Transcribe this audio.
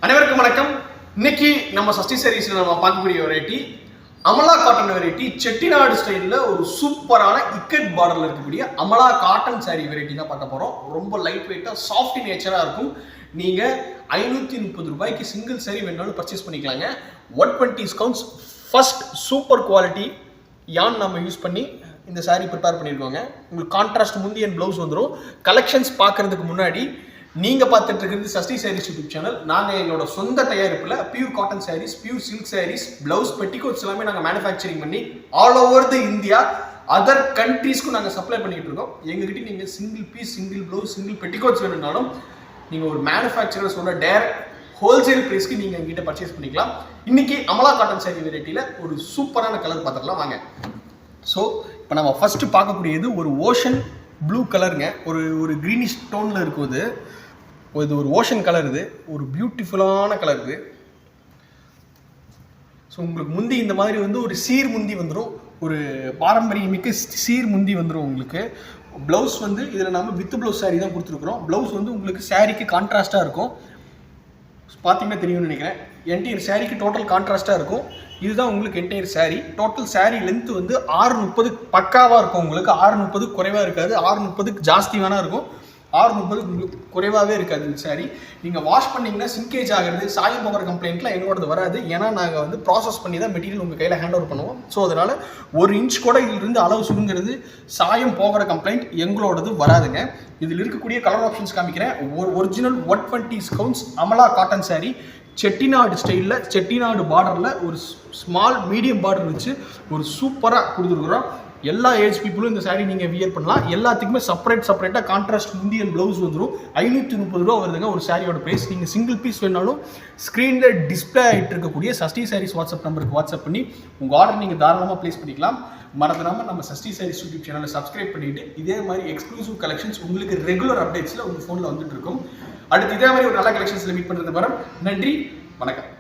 அனைவருக்கும் வணக்கம். இன்னைக்கு நம்ம சஷ்டி சாரீஸ்ல நம்ம பார்க்கக்கூடிய variety Amala cotton variety. Chettinad ஸ்டைலில் ஒரு சூப்பரான இக்கட் பார்டர்ல இருக்கக்கூடிய அமலா காட்டன் சாரீ வெரைட்டி தான் பார்க்க போறோம். ரொம்ப லைட் வெயிட்டா சாஃப்ட் நேச்சரா இருக்கும். நீங்க 530 ரூபாய்க்கு சிங்கிள் சாரீ வேணாலும் பர்ச்சேஸ் பண்ணிக்கலாங்க. 120 டிஸ்கவுண்ட்ஸ். ஃபர்ஸ்ட் சூப்பர் குவாலிட்டி யான் நம்ம யூஸ் பண்ணி இந்த சாரீ ப்ரிப்பேர் பண்ணியிருக்கோங்க. உங்களுக்கு கான்ட்ராஸ்ட் முந்தி அண்ட் ப்ளவுஸ் வந்துடும். கலெக்ஷன்ஸ் பார்க்கறதுக்கு முன்னாடி நீங்க பார்த்துட்டு இருக்கிறது சஷ்டி சாரீஸ் யூடியூப் சேனல். நாங்கள் எங்களோட சொந்த தயாரிப்பில் pure cotton saris, pure silk saris, blouse, petticoats எல்லாமே நாங்கள் மேனுஃபேக்சரிங் பண்ணி all over the India other கண்ட்ரீஸ்க்கும் நாங்கள் சப்ளை பண்ணிட்டு இருக்கோம். எங்ககிட்ட நீங்கள் single piece, single blouse, single petticoats வேணும்னாலும் நீங்கள் ஒரு மேனுஃபேக்சரர் சொல்ல டேரக்ட் ஹோல்சேல் ப்ரைஸ்க்கு நீங்கள் எங்கிட்ட பர்ச்சேஸ் பண்ணிக்கலாம். இன்னைக்கு அமலா காட்டன் சாரீ வெரைட்டியில் ஒரு சூப்பரான கலர் பார்த்துக்கலாம் வாங்க. ஸோ இப்போ நம்ம ஃபர்ஸ்ட் பார்க்கக்கூடியது ஒரு ஓஷன் ப்ளூ கலருங்க. ஒரு க்ரீனிஷ் டோனில் இருக்குது. இது ஒரு ஓஷன் கலர். இது ஒரு பியூட்டிஃபுல்லான கலர். இது ஸோ உங்களுக்கு முந்தி இந்த மாதிரி வந்து ஒரு சீர் முந்தி வந்துடும். ஒரு பாரம்பரியமிக்க சீர் முந்தி வந்துடும் உங்களுக்கு. ப்ளவுஸ் வந்து இதில் நம்ம வித் ப்ளவுஸ் சாரீ தான் கொடுத்துருக்குறோம். ப்ளவுஸ் வந்து உங்களுக்கு சாரீக்கு கான்ட்ராஸ்டாக இருக்கும். பார்த்தீங்கன்னா தெரியும்னு நினைக்கிறேன். என்டையர் சாரீக்கு டோட்டல் கான்ட்ராஸ்டாக இருக்கும். இதுதான் உங்களுக்கு entire sari. Total sari length வந்து 630 பக்காவாக இருக்கும். உங்களுக்கு 630 குறைவாக இருக்காது. 630 ஜாஸ்தி வேணா இருக்கும். 630 உங்களுக்கு குறைவாகவே இருக்காது இந்த சாரீ. நீங்கள் வாஷ் பண்ணிங்கன்னா சிங்கேஜ் ஆகிறது, சாயம் போகிற கம்ப்ளைண்ட்லாம் எங்களோடது வராது. ஏன்னா நாங்கள் வந்து ப்ராசஸ் பண்ணி தான் மெட்டீரியல் உங்கள் கையில் ஹேண்ட் ஓவர் பண்ணுவோம். ஸோ அதனால் 1 இன்ச் கூட இதிலிருந்து அளவு சுருங்கிறது, சாயம் போகிற கம்ப்ளைண்ட் எங்களோடது வராதுங்க. இதில் இருக்கக்கூடிய கலர் ஆப்ஷன்ஸ் காமிக்கிறேன். ஒரு original 120 discounts Amala cotton sari Chettinad ஸ்டைலில், செட்டிநாடு பார்டரில் ஒரு ஸ்மால் மீடியம் பார்டர் வச்சு ஒரு சூப்பராக கொடுத்துருக்குறோம். எல்லா ஏஜ் பீப்புளும் இந்த சாரீ நீங்கள் வியர் பண்ணலாம். எல்லாத்துக்குமே செப்பரேட்டாக கான்ட்ராஸ்ட் முந்தி அண்ட் ப்ளவுஸ் வந்துடும். 530 ரூபா வருதுங்க ஒரு சாரியோட ப்ரைஸ். நீங்கள் சிங்கிள் பீஸ் வேணாலும் ஸ்க்ரீனில் டிஸ்பிளே ஆகிட்டு இருக்கக்கூடிய சஷ்டி சாரீஸ் வாட்ஸ்அப் நம்பருக்கு வாட்ஸ்அப் பண்ணி உங்கள் ஆர்டர் நீங்கள் தாராளமாக ப்ளேஸ் பண்ணிக்கலாம். மறந்துடாமல் நம்ம சஷ்டி சாரீஸ் யூடியூப் சேனலை சப்ஸ்கிரைப் பண்ணிவிட்டு இதே மாதிரி எக்ஸ்க்ளூசிவ் கலெக்ஷன்ஸ் உங்களுக்கு ரெகுலர் அப்டேட்ஸில் உங்கள் ஃபோனில் வந்துட்டு இருக்கும். அடுத்து இதே மாதிரி ஒரு நல்ல கலெக்ஷன்ஸில் மீட் பண்ணுறது வரும். நன்றி, வணக்கம்.